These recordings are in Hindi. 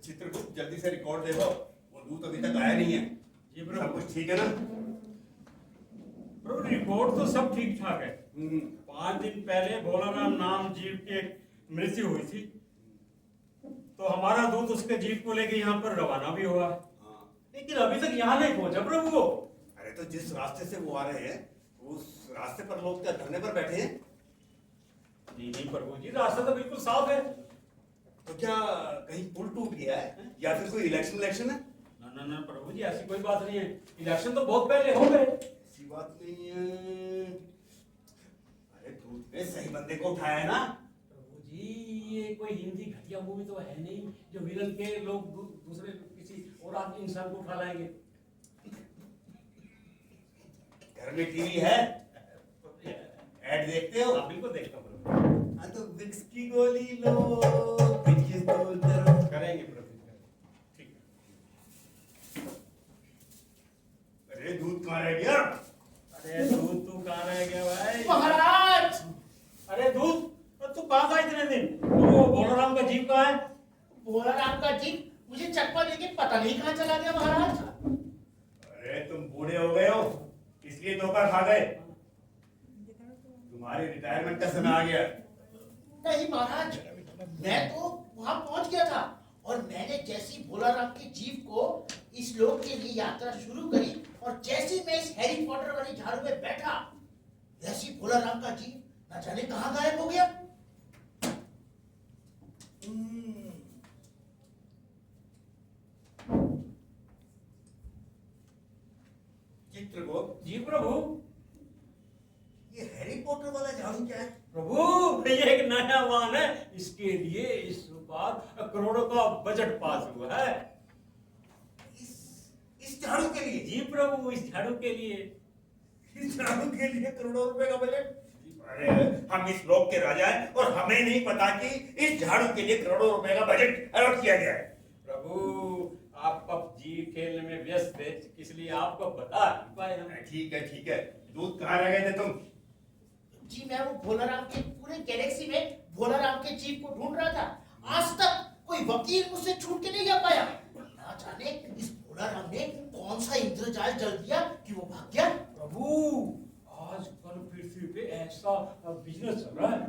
चित्रगुप्त जल्दी से रिकॉर्ड देखो, वो दूत अभी तक आया नहीं है। जी प्रभु। सब कुछ ठीक है ना? प्रभु रिपोर्ट तो सब ठीक ठाक है। 5 दिन पहले भोलाराम नाम जीव की मृत्यु हुई थी, तो हमारा दूत उसके जीव को लेके यहाँ पर रवाना भी हुआ, लेकिन अभी तक यहाँ नहीं पहुंचा प्रभु वो। अरे तो जिस रास्ते से वो आ रहे हैं उस रास्ते पर लोग क्या धरने पर बैठे हैं? नहीं नहीं प्रभु जी, रास्ता तो बिल्कुल साफ है। तो क्या कहीं पुल टूट गया है या फिर कोई इलेक्शन है? ना ना ना प्रभु जी, ऐसी कोई बात नहीं है। इलेक्शन तो बहुत पहले हो गए। ऐसी बात नहीं है। अरे दूत ने सही बंदे को उठाया है ना? प्रभु जी, ये कोई हिंदी घटिया मूवी तो है नहीं जो विलन के लोग दूसरे किसी और आदमी इंसान को उठा लाएंगे। घर में टीवी है? ऐड देखते हो? हाँ बिल्कुल देखता हूँ प्रभु। हाँ तो विक्स की गोली लो, पिचिस तो उधर करेंगे प्रभु, ठीक है। अरे दूध कहाँ रह गया? अरे दूध तू कहाँ रह गया भाई? महाराज! अरे दूध तू कहाँ था इतने दिन? वो भोलाराम का जीव कहाँ है? भोलाराम का जीव मुझे चक्कर लेके पता नहीं कहाँ चला गया महाराज। अरे तुम बूढ़े हो गए हो इसलिए धोखा खा गए। तुम्हारे रिटायरमेंट का समय आ गया। नहीं महाराज, मैं तो वहां पहुंच गया था और मैंने जैसी भोलाराम के जीव को इस लोक के लिए यात्रा शुरू करी और जैसी मैं इस हैरी पॉटर वाली झाड़ू में बैठा, वैसी भोलाराम का जीव न जाने कहाँ गायब हो गया। चित्रगुप्त, जी प्रभु। ये हैरी पॉटर वाला झाड़ू क्या है? प्रभु ये एक नया वाहन है, इसके लिए इस बार करोड़ों का बजट पास हुआ है। इस झाड़ू के लिए? जी प्रभु, इस झाड़ू के लिए। इस झाड़ू के लिए करोड़ों रुपए का बजट? अरे हम इस लोक के राजा हैं और हमें नहीं पता कि इस झाड़ू के लिए करोड़ों रुपए का बजट अलॉट किया गया है। प्रभु आप पबजी खेलने में व्यस्त थे, इसलिए आपको बता नहीं पाए हम। ठीक है। दूध कहाँ रह गए थे तुम? जी मैं वो भोलाराम के पूरे गैलेक्सी में भोलाराम के जीव को ढूंढ रहा था। आज तक कोई वकील मुझसे छूट के नहीं जा पाया। ना जाने इस भोलाराम ने कौन सा इंद्रजाल जल दिया कि वो भाग गया। प्रभु आजकल पृथ्वी पे ऐसा बिजनेस चल रहा है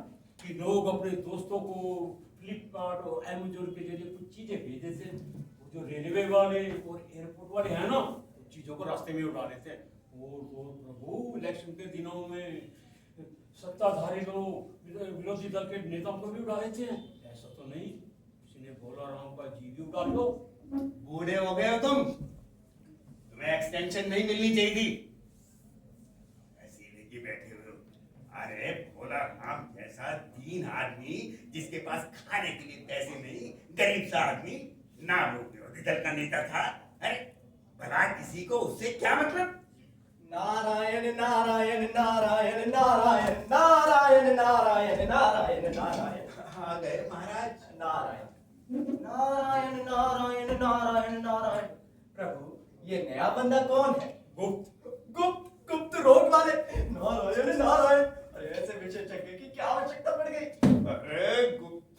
कि लोग अपने दोस्तों को फ्लिपकार्ट और अमेजोन के जरिए कुछ चीजें भेज देते हैं। वो जो रेलवे वाले और एयरपोर्ट वाले हैं ना, उन चीजों को रास्ते में उड़ा देते हैं। और प्रभु इलेक्शन के दिनों में सत्ताधारी लोग विरोधी दल के नेताओं को भी उड़ा देते हैं। ऐसा तो नहीं किसी ने भोलाराम का जीव भी उड़ा लो। बूढ़े हो गए हो तुम, तुम्हें एक्सटेंशन नहीं मिलनी चाहिए थी। ऐसे लेके बैठे हुए हो। अरे भोलाराम जैसा दीन आदमी जिसके पास खाने के लिए पैसे नहीं, गरीब सा आदमी ना वो विरोधी दल का नेता था। अरे भला किसी को उससे क्या मतलब? नारायण नारायण नारायण नारायण नारायण नारायण नारायण नारायण। आ गए महाराज। नारायण नारायण नारायण नारायण नारायण। प्रभु ये नया बंदा कौन है? गुप्त रोग वाले। नारायण नारायण। अरे ऐसे विशेषज्ञ की क्या आवश्यकता पड़ गई? अरे गुप्त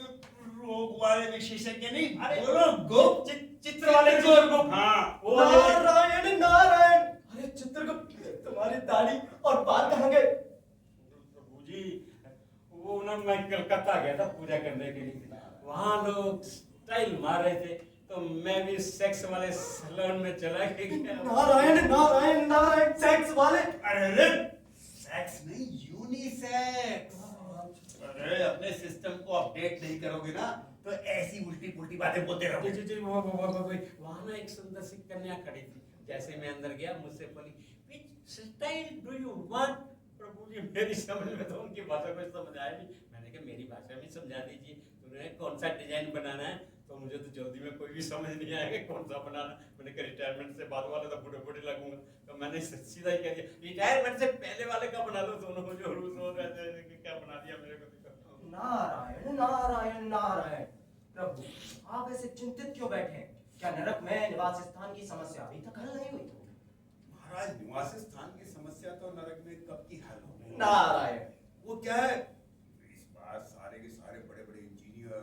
रोग वाले विशेषज्ञ नहीं, अरे बोलो गुप्त चित्र वाले चित्रगुप्त। हाँ वो वाले। नारायण नारायण। अरे चित्रगुप्त तुम्हारी दाढ़ी और बाल कहाँ गए? प्रभु जी वो ना मैं कलकत्ता गया था पूजा करने के लिए, वहाँ लोग स्टाइल मार रहे थे तो मैं भी सेक्स वाले सैलून में चला गया। नारायण नारायण नारायण। सेक्स वाले? अरे सेक्स नहीं, यूनिसेक्स। अरे अपने सिस्टम को अपडेट नहीं करोगे ना तो ऐसी उल्टी पुल्टी बातें बोलते रहोगे। जी वहाँ ना एक सुंदर सी कन्या खड़ी थी। जैसे मैं अंदर गया मुझसे बोली, which style do you want? प्रभु जी मेरी समझ में तो उनकी भाषा में समझ आया नहीं। मैंने कहा मेरी भाषा में समझा दीजिए, तुमने कौन सा डिजाइन बनाना है? तो मुझे तो जल्दी में कोई भी समझ नहीं आएगा कौन सा बनाना। मैंने कहा रिटायरमेट से बाद वाले तो बूढ़े लगूंगा, तो मैंने सीधा ही कह दिया रिटायरमेंट से पहले वाले का बना लो। दोनों को जो रूस हो रहे थे क्या बना दिया मेरे को। नारायण नारायण नारायण। प्रभु आप ऐसे चिंतित क्यों बैठे हैं? क्या नरक में निवास स्थान की समस्या अभी तक हल नहीं हुई? महाराज निवास स्थान की समस्या तो नरक में कब की हल हो गई। नारायण। वो क्या है, इस बार सारे के सारे बड़े बड़े इंजीनियर,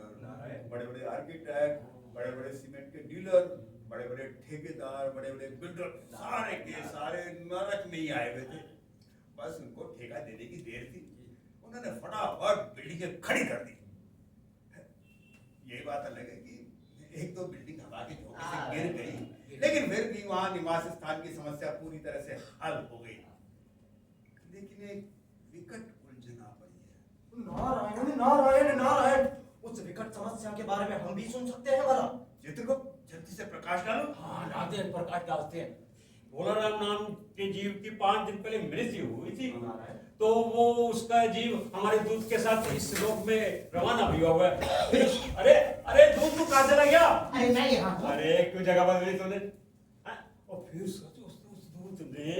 बड़े बड़े आर्किटेक्ट, बड़े बड़े सीमेंट के डीलर, बड़े बड़े ठेकेदार, बड़े बड़े बिल्डर, सारे के सारे नरक में ही आए हुए थे। बस उनको ठेका देने की देर थी, उन्होंने फटाफट बिल्डिंगें खड़ी कर दी। यही बात अलग है कि एक तो बिल्डिंग हवा के झोंके से गिर गई, लेकिन फिर भी वहां निवास स्थान की समस्या पूरी तरह से हल हो गई। लेकिन एक विकट उलझन आ पड़ी है। नारायण नारायण नारायण, उस विकट समस्या के बारे में हम भी सुन सकते हैं भला? चित्रगुप्त, जल्दी से प्रकाश डालो। हाँ डालते हैं, प्रकाश डालते हैं। भोलाराम नाम के जीव की 5 दिन पहले मृत्यु हुई थी, तो वो उसका जीव हमारे दूत के साथ इस लोक में रवाना भी हुआ है। अरे अरे दूत तू कहाँ चला गया? अरे मैं यहाँ हूँ। अरे क्यों जगह बदली तूने? हाँ? और फिर सच उस दूत ने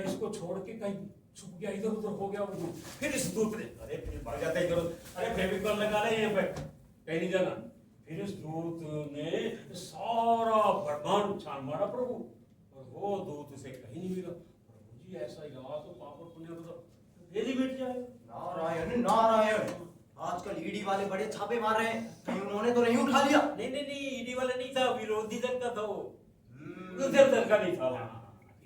इसको छोड़ के कहीं छुप गया, इधर उधर हो गया। फिर इस दूत ने अरे फिर भाग जाता है इधर, अरे फेविकॉल लगा ले यहाँ पे, कहीं नहीं जाना। फिर इस दूत ने सारा ब्रह्मांड छान मारा प्रभु, और वो दूत उसे कहीं नहीं मिला। प्रभु जी ऐसा यहाँ तो पाप और पुण्य तो भेद ही मिट जाए। नारायण नारायण, आजकल ईडी वाले बड़े छापे मार रहे हैं, कहीं उन्होंने तो नहीं उठा लिया? नहीं नहीं नहीं, ईडी वाला नहीं था, विरोधी दल का था वो, उधर दल का नहीं था वो।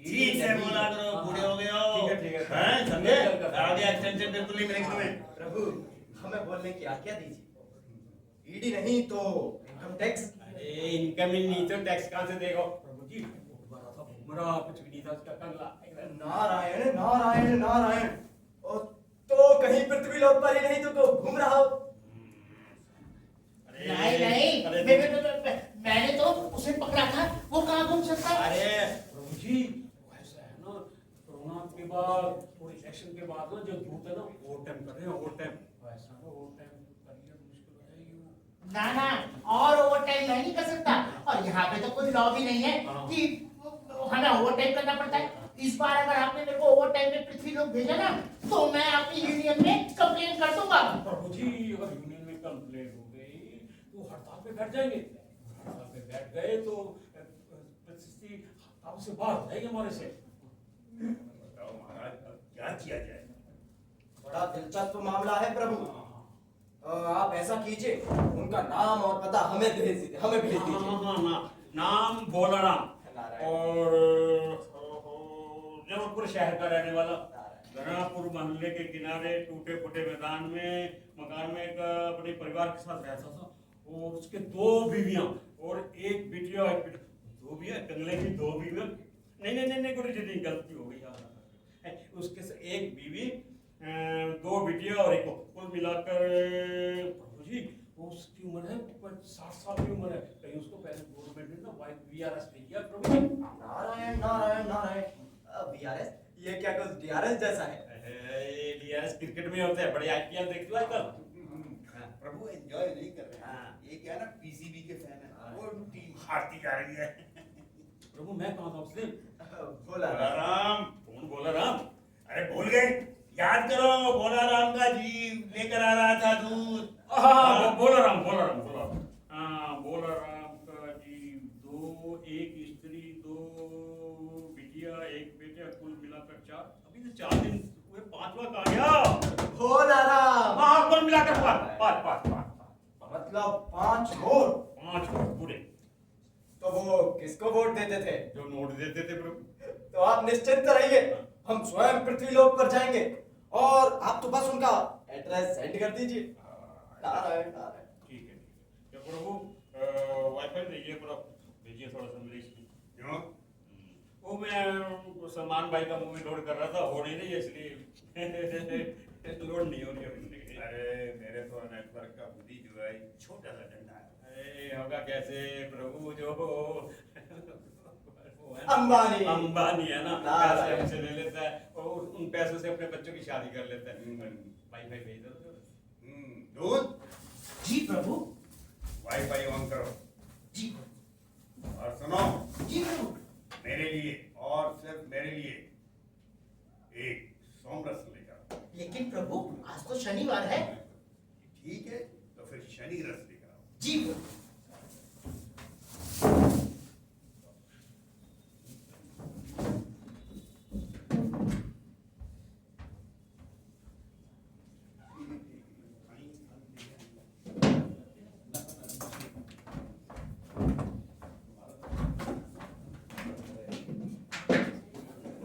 ठीक से बोला करो, बूढ़े हो गए हो। ठीक है हैं, समझे? आगे एक्सटेंशन बिल्कुल नहीं मिलेगी तुम्हें। प्रभु हमें बोलने की आज्ञा दीजिए। ईडी नहीं तो इनकम टैक्स। अरे इनकम ही नहीं तो टैक्स कहाँ से देगा? प्रभु जी बड़ा था, घूमरा कुछ भी नहीं था उसका कंगला। नारायण नारायण नारायण, और तो कहीं पृथ्वी लोक पर ही नहीं तो घूम रहा हो? नहीं नहीं, मैंने तो उसे पकड़ा था, वो कहाँ घूम सकता है? अरे प्रभु जी ऐसा है ना, कोरोना के बाद और इलेक्शन के बाद ना जो दूत है ना ओवर टाइम कर रहे हैं, ओवर टाइम। ऐसा ना ओवर टाइम करियर मुश्किल हो जाएगी। ना ना, और ओवर टाइम मैं नहीं कर सकता, और यहाँ पे तो कोई लॉ भी नहीं है कि हमें ओवर टाइम करना पड़ता है। इस बार अगर आपने मेरे को ओवर टाइम में पृथ्वी लोग भेजा ना, तो मैं आपकी यूनियन में कंप्लेन कर दूंगा। प्रभु जी अगर यूनियन में कंप्लेन हो गई तो हड़ताल पे बैठ जाएंगे, हड़ताल पे बैठ गए तो परिस्थिति काम से बाहर हो जाएगी हमारे से। बताओ महाराज, अब क्या किया जाए? बड़ा दिलचस्प मामला है प्रभु। आप ऐसा कीजिए, उनका नाम और पता हमें भेज दीजिए। नाम भोलाराम, और जबलपुर शहर का रहने वाला, गणापुर मोहल्ले के किनारे टूटे फूटे मैदान में मकान में एक अपने परिवार के साथ रहता था, और उसके 2 बीवियां और 1 बिटिया। 2 बीवियां, कंगले की 2 बीवियां। नहीं गुरु जी गलती हो गई यार। उसके 1 बीवी, 2 बिटिया और 1, कुल मिलाकर प्रभु जी उसकी उम्र है 60 साल की उम्र है। कहीं उसको पहले गवर्नमेंट ने ना VRS नहीं किया प्रभु जी। नारायण नारायण नारायण, VRS ये क्या कुछ DRS जैसा है? DRS क्रिकेट में होता है, बड़े IPL देखते हो आजकल। प्रभु एंजॉय नहीं कर रहे हैं, ये क्या ना PCB के फैन है, वो टीम हारती जा रही है। प्रभु मैं कहाँ था उस दिन? भोलाराम, कौन बोलाराम? अरे भूल गए? याद करो, भोलाराम का जीव लेकर आ रहा था दूध। हाँ बोलाराम का जीव, 2, 1 स्त्री, 2 बिटिया, 1 बेटा, कुल मिलाकर 4। अभी तो 4 दिन हुए, 5वां कहाँ गया? भोलाराम। हाँ कुल मिलाकर 5। मतलब 5 वोट? 5 वोट पूरे। तो वो किसको वोट देते थे? जो नोट देते थे प्रभु। तो आप निश्चिंत रहिए, हम स्वयं पृथ्वी लोक पर जाएंगे, और आप तो बस उनका एड्रेस सेंड कर दीजिए। नारायण नारायण। ठीक है क्या प्रभु, वाईफाई भेजिए, थोड़ा भेजिए थोड़ा संदेश। क्यों? वो मैं सलमान भाई का मूवी लोड कर रहा था, हो नहीं रही है इसलिए लोड नहीं हो रही है। अरे मेरे तो नेटवर्क का बुद्धि जो है छोटा सा डंडा है। अरे होगा कैसे प्रभु, जो अंबानी है ना, पैसे हमसे ले लेता है और उन पैसों से अपने बच्चों की शादी कर लेता है। वाईफाई भेज दो। दूध, जी प्रभु। वाईफाई ऑन करो। जी प्रभु। और सुनो, जी प्रभु। मेरे लिए और सिर्फ मेरे लिए एक सोमरस लेकर आओ। लेकिन प्रभु आज तो शनिवार है। ठीक है, तो फिर शनि रस लेकर आओ। जी प्रभु।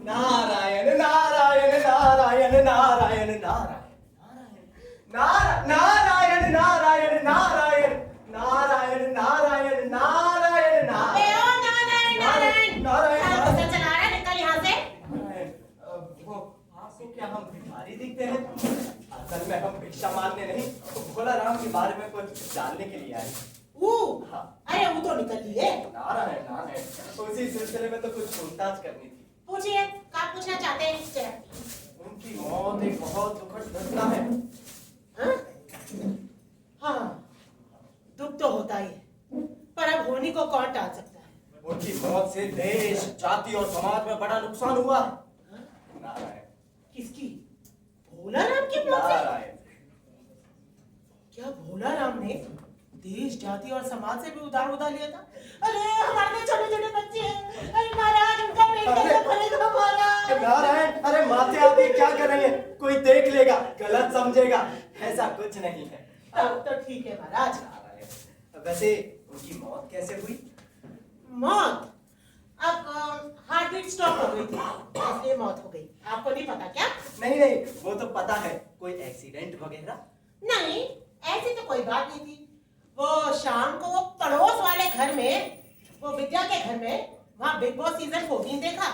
नारायण नारायण नारायण नारायण नारायण नारायण नारायण नारायण नारायण नारायण नारायण अबे ओ नारायण नारायण नारायण क्या गुस्सा चला रहा है? निकल यहाँ से। वो आपको क्या हम भिखारी दिखते हैं? असल में हम भिक्षा मांगने नहीं, भोला राम के बारे में कुछ जानने के लिए आए। हाँ। अरे वो तो निकल लिए। नारायण नारायण, उसी सिलसिले में तो कुछ पूछताछ करनी थी। पूछिए, क्या पूछना चाहते हैं? चलो। उनकी मौत एक बहुत दुखद घटना है। हाँ? हाँ, दुख तो होता ही है, पर अब होने को कौन टाल सकता है? उनकी मौत से देश, जाति और समाज में बड़ा नुकसान हुआ है। हाँ? नारायण किसकी? भोला राम की मौत से? नारायण, क्या भोला राम ने देश, जाति और समाज से भी उधार लिया था? अरे हमारे छोटे छोटे बच्चे हैं। अरे महाराज, उनका पेट कैसे भरेगा महाराज? नारायण, अरे माते आप ये क्या कर रही हैं? कोई देख लेगा, गलत समझेगा। ऐसा कुछ नहीं है। तब तो ठीक है महाराज। नारायण, वैसे उनकी मौत कैसे हुई? मौत? अब हार्ट बीट स्टॉप हो गई थी, इसलिए मौत हो गई। आपको नहीं पता क्या? नहीं नहीं, वो तो पता है। कोई एक्सीडेंट वगैरह? नहीं, ऐसी तो कोई बात नहीं थी। वो शाम को वो पड़ोस वाले घर में, वो विद्या के घर में, वहाँ बिग बॉस सीजन 14 देखा।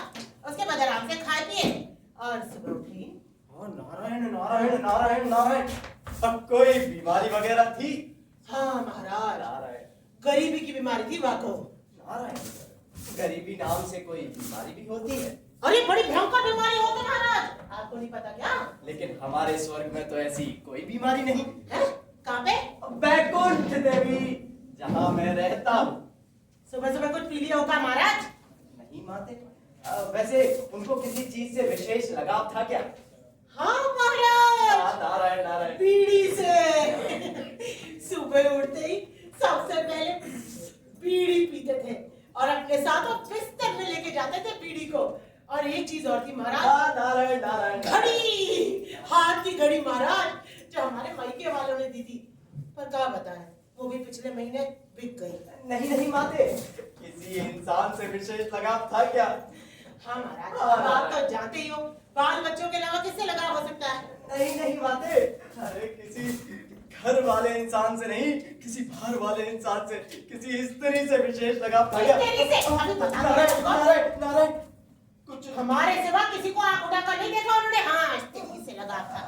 उसके बाद आराम से खाए पिए और सुबह उठी। नारायण नारायण नारायण नारायण, अब कोई बीमारी वगैरह थी? हाँ महाराज, नारायण गरीबी की बीमारी थी वाको। नारायण, गरीबी नाम से कोई बीमारी भी होती है? अरे बड़ी भयंकर बीमारी होती है महाराज, आपको नहीं पता क्या? लेकिन हमारे स्वर्ग में तो ऐसी कोई बीमारी नहीं है? कहाँ पे? बैकुंठ देवी, जहाँ मैं रहता हूँ। सुबह सुबह कुछ पी लिया होगा महाराज? नहीं माते, वैसे उनको किसी चीज से विशेष लगाव था क्या? हाँ महाराज, नारायण नारायण, बीड़ी से। सुबह उठते ही सबसे पहले बीड़ी पीते थे और अपने साथ वो बिस्तर में लेके जाते थे बीड़ी को। और एक चीज और थी महाराज, नारायण नारायण, घड़ी, हाथ की घड़ी महाराज, जो हमारे मायके वालों ने दी थी। पर क्या बताएं, वो भी पिछले महीने बिक गई। नहीं नहीं माते, किसी इंसान से विशेष लगाव था क्या? हाँ महाराज, हाँ, अब आप तो जानते ही हो, बाल बच्चों के अलावा किससे लगाव हो सकता है? नहीं नहीं माते, अरे किसी घर वाले इंसान से नहीं, किसी बाहर वाले इंसान से, किसी स्त्री से विशेष लगाव था क्या? स्त्री से? अभी बता दो नारायण हमको। नारायण नारायण, कुछ हमारे सिवा किसी को आंख उठाकर नहीं देखा उन्होंने। हाँ, स्त्री से लगा था।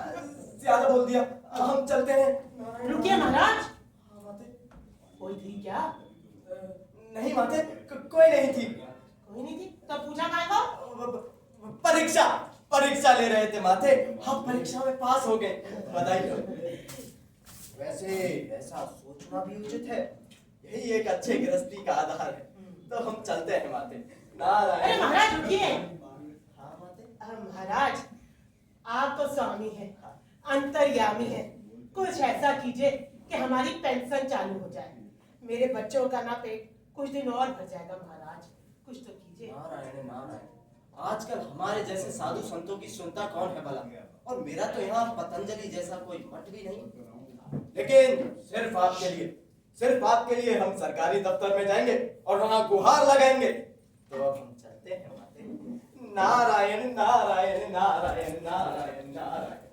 ज्यादा बोल दिया, हम चलते हैं। रुकिए महाराज, हाँ माते, कोई थी क्या? नहीं माते, कोई नहीं थी। कोई नहीं थी? तब पूछा काय को? परीक्षा परीक्षा ले रहे थे माते, हम परीक्षा में पास हो गए, बधाई हो। वैसे ऐसा सोचना भी उचित है, यही एक अच्छे गृहस्थी का आधार है। तो हम चलते हैं माते। नारायण। अरे महाराज रुकिए। हाँ माते, महाराज, आप तो स्वामी हैं, अंतर्यामी हैं। कुछ ऐसा कीजिए कि हमारी पेंशन चालू हो जाए। मेरे बच्चों का ना पेट कुछ दिन और भर जाएगा महाराज, कुछ तो कीजिए। नारायण नारायण, आजकल हमारे जैसे साधु संतों की सुनता कौन है भला? और मेरा तो यहाँ पतंजलि जैसा कोई मठ भी नहीं। लेकिन सिर्फ आपके लिए हम सरकारी दफ्तर में जाएंगे और वहाँ गुहार लगाएंगे। तो अब हम चलते हैं माते। नारायण नारायण नारायण नारायण नारायण।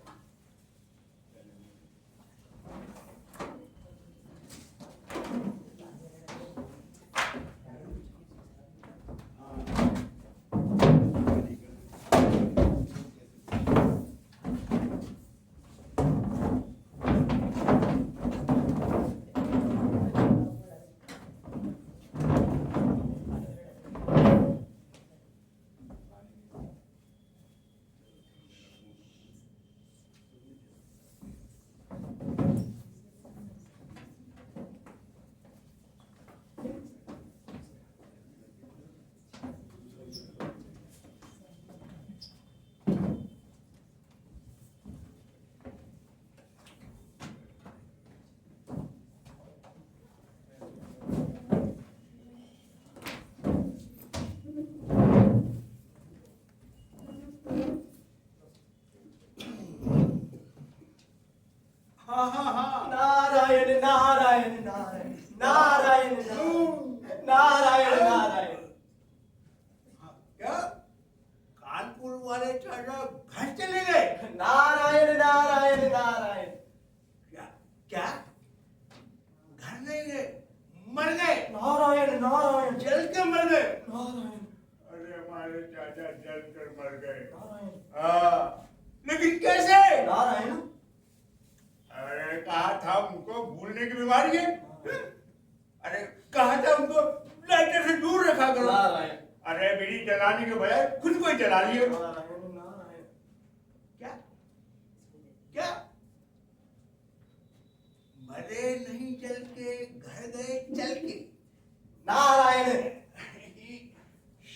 हमारे चाचा जलकर मर गए। नारायण हाँ, लेकिन कैसे? नारायण अरे कहा था उनको भूलने की बीमारी है। अरे कहा था उनको लाइटर से दूर रखा करो। नारायण अरे बीड़ी जलाने के बजाय खुद को ही जला लिए। नारायण नारायण क्या क्या मरे नहीं जल के घर गए चल के। नारायण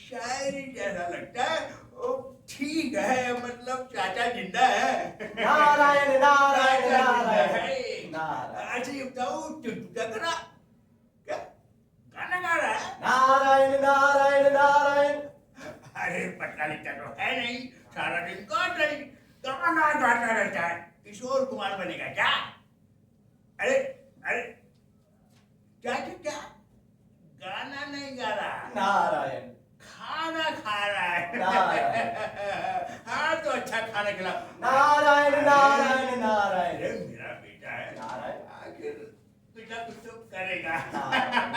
शायरी जैसा लगता है। ओ, ठीक है, मतलब चाचा जिंदा है। नारायण नारायण चाचा जिंदा नारायण है। नारायण अच्छा ये बताओ क्या क्या गाना गा रहा है? नारायण नारायण नारायण अरे पढ़ना लिखता तो है नहीं, सारा दिन काट रही गाना गाता रहता है। किशोर कुमार बनेगा क्या? अरे अरे क्या क्या क्या गाना नहीं गा रहा, नारायण खाना खा रहा है। नारायण। हाँ तो अच्छा खाना खिला। नारायण नारायण नारायण अरे मेरा बेटा है, नारायण। आखिर बेटा कुछ तो करेगा। नारायण।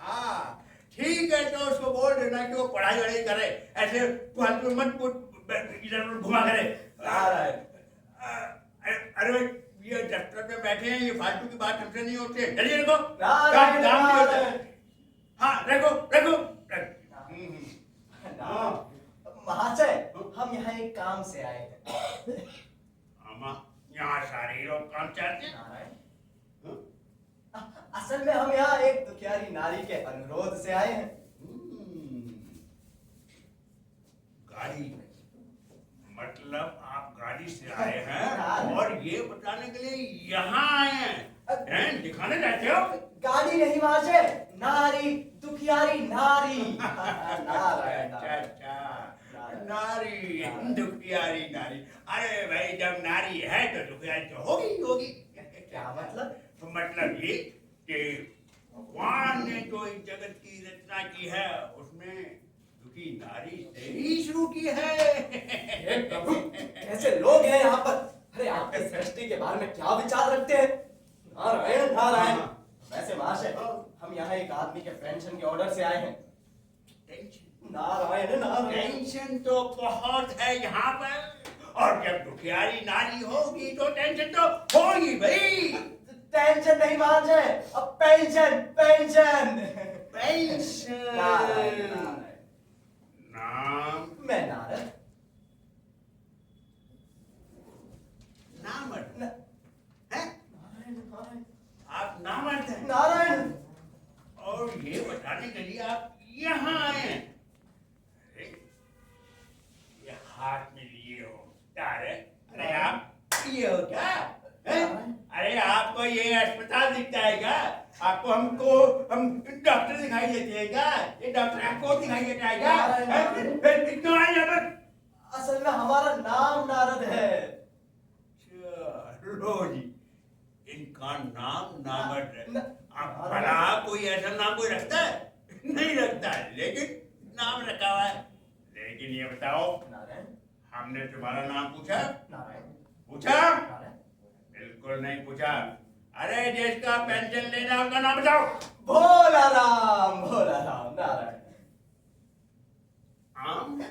हाँ ठीक है, तो उसको बोल देना कि वो पढ़ाई वढ़ाई करे, ऐसे फालतू मत इधर उधर घुमा करे। नारायण अरे भाई ये दफ्तर में बैठे हैं, ये फालतू की बात हमसे नहीं होती है। चलिए रखो नारायण काम नहीं होता। नारायण हाँ रखो रखो महाशय हम यहाँ एक काम से आए हैं। आमा यहाँ सारे लोग काम चाहते हैं। नारायण असल में हम यहाँ एक दुखियारी नारी के अनुरोध से आए हैं। गाड़ी मतलब आप गाड़ी से आए हैं और ये बताने के लिए यहाँ आए हैं? दिखाने चाहते हो? गाड़ी नहीं महाशय, नारी दुखियारी नारी। नारायण अच्छा अच्छा, नारी दुखियारी नारी। अरे भाई जब नारी है तो दुखियारी तो होगी ही होगी। क्या मतलब? तो मतलब ये कि भगवान ने जो इस जगत की रचना की है उसमें दुखी नारी से ही शुरू की है। हे प्रभु, कैसे लोग हैं यहाँ पर? अरे आपके सृष्टि के बारे में क्या विचार रखते हैं? नारायण नारायण। वैसे महाशय हम यहाँ एक आदमी के पेंशन के ऑर्डर से आए हैं। टेंशन नारायण नारायण। टेंशन तो बहुत है यहाँ पर, और जब दुखियारी नारी होगी तो टेंशन तो होगी भाई। टेंशन नहीं महाशय, अब pension pension. Pension. Narayan Narayan. नाम मैं नारद। नामर्द न- है? नारायण नारायण आप नामर्द हैं नारायण। और ये बताने के लिए आप यहाँ आए हैं। अरे ये हाथ में लिए हो क्या है? अरे आप ये हो क्या है? अरे आपको ये अस्पताल दिखता है क्या? आपको हम डॉक्टर दिखाई देते हैं क्या? ये डॉक्टर आपको दिखाई देता है क्या? क्यों आए यहाँ पर? असल में हमारा नाम नारद है। लो जी, इनका नाम नामर्द है। न- आप भला कोई ऐसा नाम कोई रखता है? नहीं रखता है, लेकिन नाम रखा हुआ है। लेकिन ये बताओ, नारायण हमने तुम्हारा नाम पूछा? नारायण पूछा? नारायण। बिल्कुल नहीं पूछा। अरे जिसका पेंशन लेना उसका नाम बताओ। भोला राम नारायण। आम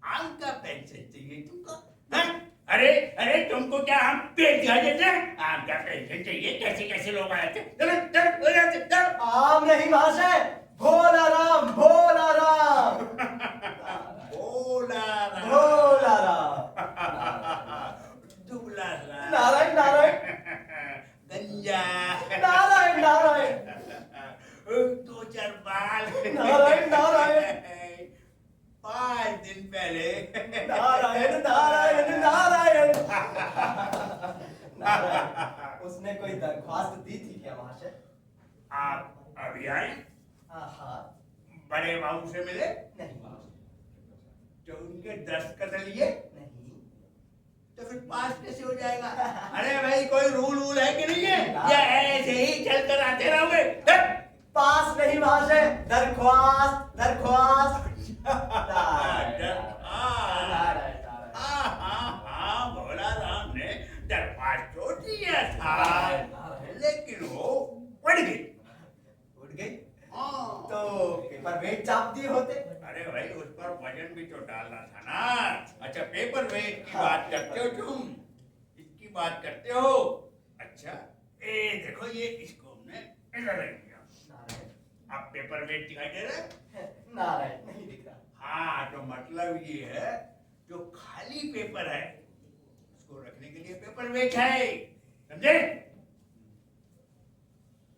आम का पेंशन चाहिए तुमको? हैं? अरे अरे तुमको क्या हम पेट दिखाई देते हैं? आम का पेंशन चाहिए? कैसे कैसे लोग आए थे? चलो चलो हो जाते चलो। आम नहीं महाशय, भोला राम भोला राम। भोला राम। भोला राम। दुबला राम। नारायण नारायण गंजा। नारायण नारायण। दो चार बाल। नारायण नारायण। 5 दिन पहले। नारायण नारायण नारायण। नारायण उसने कोई दरख्वास्त दी थी क्या महाशय? आप अभी आए? हाँ बड़े बाबू से मिले? नहीं महाशय। तो उनके दस्तखत लिए? नहीं। तो फिर पास कैसे हो जाएगा? अरे भाई कोई रूल है कि नहीं है, या ऐसे ही चल कर आते रहोगे? पास नहीं महाशय, दरख्वास्त दरख्वास्त। नारायण नारायण। हाँ भोला राम ने दरख्वास्त तो दिया था, लेकिन वो उड़ गई। उठ गई हाँ। तो पेपर वेट चाप दिए होते। अरे भाई उस पर वजन भी तो डालना था ना। अच्छा पेपर वेट की बात करते हो तुम, इसकी बात करते हो। अच्छा ए देखो ये इसको हमने इधर रख दिया। नारायण अब पेपर वेट दिखाई दे रहा है? नारायण नहीं दिख रहा। हाँ तो मतलब ये है जो खाली पेपर है उसको रखने के लिए पेपर वेट है, समझे?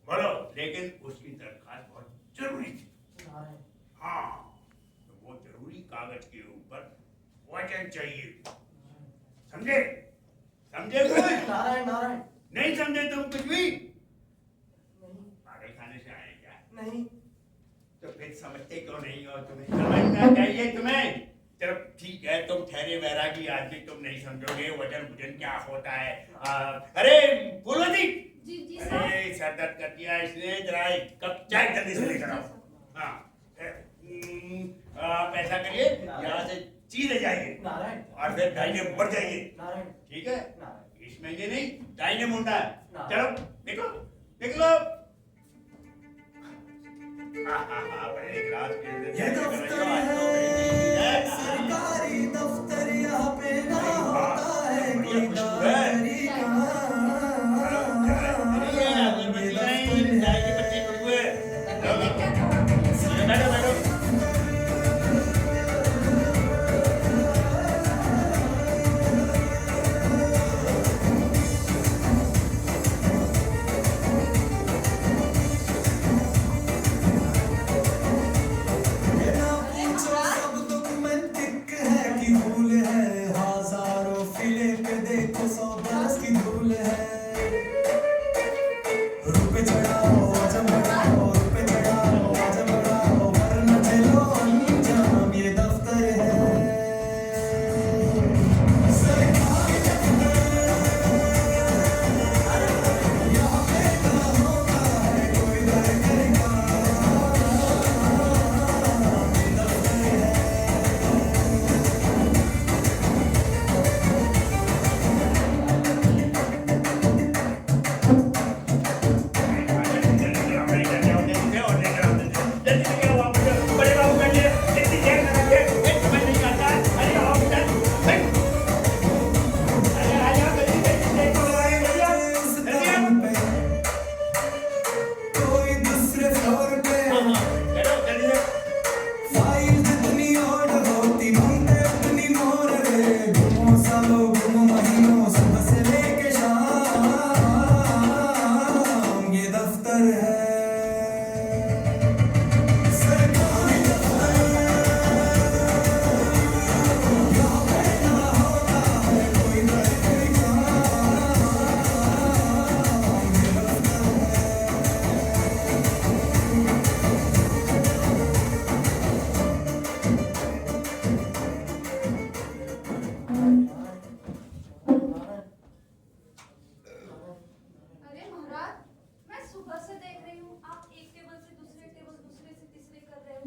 बोलो लेकिन उसकी दरखास्त बहुत जरूरी थी। नारायण हाँ तो वो जरूरी कागज के ऊपर वजन चाहिए, समझे? समझे कुछ? नारायण नारायण नहीं समझे तुम कुछ भी? नहीं पागल खाने से आए क्या? नहीं तो फिर समझते क्यों नहीं हो? तुम्हें समझना चाहिए तुम्हें। चलो ठीक है तुम ठहरे वैरागी आदमी, तुम नहीं समझोगे वजन वजन क्या होता है। अरे फूलवती, जी जी अरे सर दर्द कर दिया इसने, जरा एक कप चाय जल्दी से लेकर आओ। हाँ आप ऐसा करिए यहाँ से सीधे जाइए नारायण और फिर दाहिने बढ़ जाइए, नारायण ठीक है? नारायण इस महीने नहीं दाहिने मुंडा है। हाँ। चलो निकलो निकलो। बड़े क्लास के अंदर ये दफ्तर है सरकारी दफ्तर, यहाँ पे ना होता है कोई दारी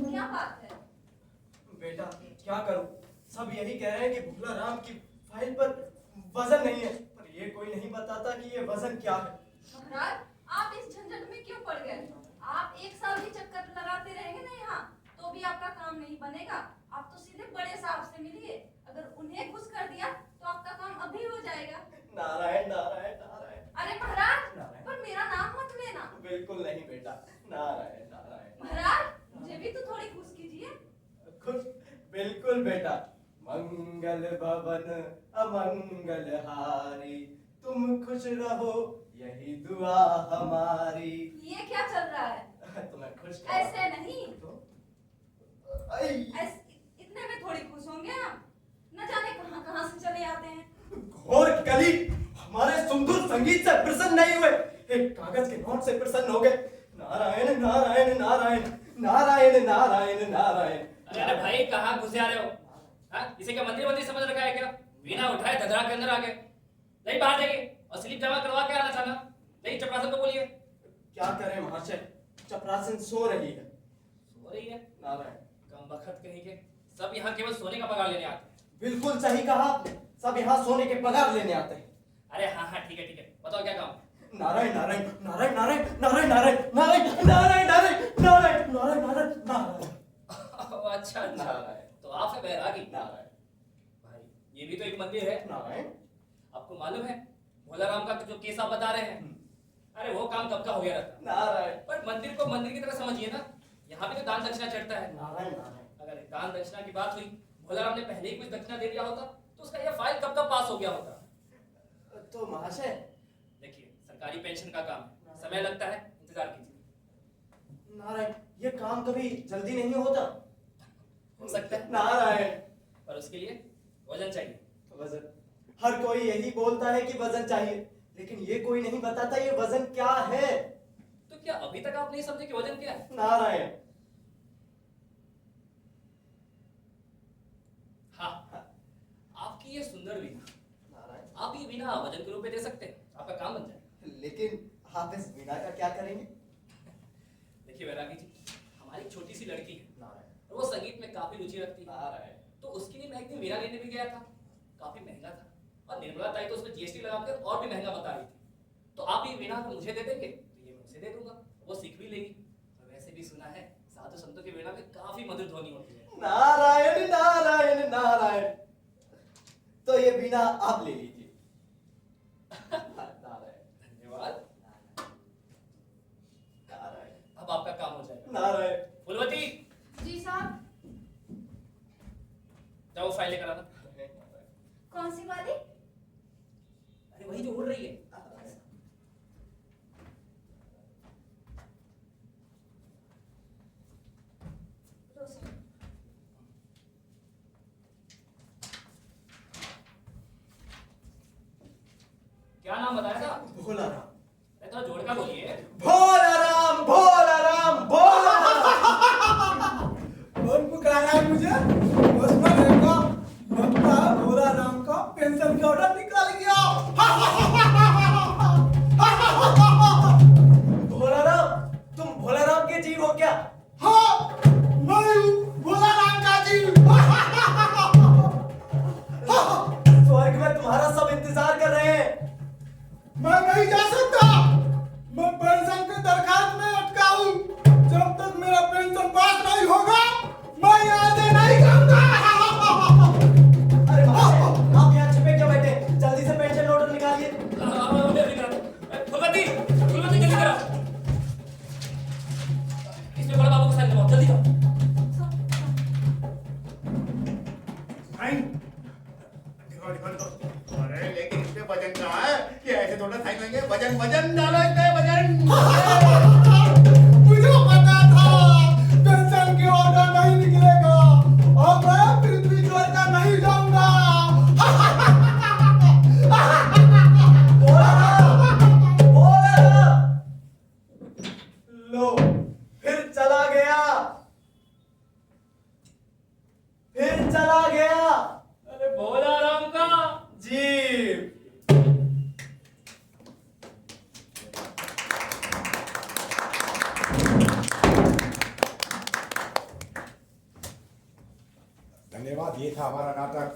क्या बात है? बेटा क्या करूं, सब यही कह रहे हैं कि भोला राम की फाइल पर वजन नहीं है, पर ये कोई नहीं बताता कि ये वजन क्या है। महाराज, आप इस झंझट में क्यों पड़ गए? आप एक साल भी चक्कर लगाते रहेंगे ना यहाँ, तो भी आपका काम नहीं बनेगा। आप तो सीधे बड़े साहब से मिलिए, अगर उन्हें खुश कर दिया तो आपका काम अभी हो जाएगा। नारायण नारायण नारायण। अरे महाराज, नारायण। पर मेरा नाम मत लेना। बिल्कुल नहीं बेटा, नारायण नारायण। महाराज, मुझे भी तो थोड़ी खुश कीजिए। खुश बिल्कुल बेटा। मंगल भवन अमंगल हारी, तुम खुश रहो यही दुआ हमारी। ये क्या चल रहा है? तुम्हें खुश कर ऐसे नहीं, तो आई इतने में थोड़ी खुश होंगे आप। न जाने कहां कहां से चले आते हैं। घोर कली हमारे सुमधुर संगीत से प्रसन्न नहीं हुए, एक कागज के नोट से प्रसन्न हो गए। नारायण नारायण नारायण नारायण नारायण नारायण। अरे भाई कहाँ घुसे आ रहे हो? हाँ, इसे क्या मंदिर मंदिर समझ रखा है क्या? बिना उठाए धधड़ा के अंदर आ गए। नहीं बाहर जाइए और स्लिप जमा करवा के आना चाहना। नहीं चपरासन को बोलिए। क्या करें महाशय, चपरासन सो रही है। सो रही है? नारायण कम बखत कहीं के, सब यहाँ केवल सोने का पगार लेने आते हैं। बिल्कुल सही कहा आपने, सब यहाँ सोने के पगार लेने आते हैं। अरे हाँ हाँ ठीक है, बताओ क्या काम? नारायण नारायण नारायण नारायण नारायण नारायण नारायण नारायण नारायण नारायण नारायण नारायण नारायण। अच्छा अच्छा, नारायण। तो आप है बैरागी। नारायण भाई ये भी तो एक मंदिर है। नारायण। आपको मालूम है भोला राम का जो केस आप बता रहे हैं, अरे वो काम कब का हो गया रहता। नारायण। पर मंदिर को मंदिर की तरह समझिए ना, यहाँ भी तो दान दक्षिणा चढ़ता है। नारायण नारायण। अगर दान दक्षिणा की बात हुई, भोला राम ने पहले ही कुछ दक्षिणा दे दिया होता तो उसका यह फाइल कब का पास हो गया होता। तो महाशय देखिए सरकारी पेंशन का काम है, समय लगता है, इंतजार कीजिए। नारायण, ये काम कभी जल्दी नहीं होता। हो सकता है, नारायण। पर उसके लिए वजन चाहिए। वजन, हर कोई यही बोलता है कि वजन चाहिए, लेकिन ये कोई नहीं बताता ये वजन क्या है। तो क्या अभी तक आप नहीं समझे कि वजन क्या है? नारायण। हाँ, आपकी ये सुंदर वीणा, नारायण, आप ये वीणा वजन के रूप में दे सकते हैं, आपका काम बन जाए। लेकिन आप इस वीणा का क्या करेंगे? देखिए वैरागी जी, हमारी एक छोटी सी लड़की है नारायण। और वो संगीत में काफी रुचि रखती है। नारायण। तो उसके लिए मैं एक दिन वीणा लेने भी गया था, काफी महंगा था, और निर्मला ताई तो उसमें जीएसटी लगाकर और भी महंगा बता रही थी। तो आप ये वीणा अगर मुझे दे देंगे तो ये मैं उसे दे दूंगा, वो सीख भी लेगी। और वैसे भी सुना है साधु संतों की वीणा में काफी मधुर ध्वनि होती है। नारायण नारायण नारायण। तो ये वीणा आप ले लीजिए। नारायण। धन्यवाद। नारायण। अब आपका काम हो जाएगा। नारायण। फुलवती, जी साहब। जाओ फाइल लेकर आना। कौन सी वाली? अरे वही जो उड़ रही है। लो सर। क्या नाम बताया था? भोला राम। अरे थोड़ा जोड़ का बोलिए। भोला राम भोला राम भोला राम। कौन पुकारा है मुझे? उसमें देखो लगता है भोला राम का पेंशन का ऑर्डर निकल गया। भोला राम, तुम भोला राम के जीव हो क्या? हाँ, मैं हूँ भोला राम का जीव। स्वर्ग में तुम्हारा सब इंतजार कर रहे हैं। मैं नहीं जा सकता। मैं पेंशन के दरखास्त में अटका हूँ। जब तक मेरा पेंशन पास नहीं होगा, मैं यहाँ से नहीं जाऊंगा। अरे महाशय, आप यहाँ छिपे क्यों बैठे? जल्दी से पेंशन ऑर्डर निकालिए। फुलवती, फुलवती जल्दी करो। इसमें बड़ा बाबू को साइन करवाओ, जल्दी करो। साइन दिखाओ दिखाओ दिखाओ। अरे लेकिन इसमें वजन कहाँ है? ये ऐसे थोड़ा साइन होंगे। वजन वजन डालो इसमें, वजन। मुझे पता था पेंशन के ऑर्डर नहीं निकलेगा और मैं पृथ्वी छोड़ कर नहीं जाऊंगा। भोला राम, भोला राम। लो, फिर चला गया, फिर चला गया। अरे भोला राम का जीव। धन्यवाद। ये था हमारा नाटक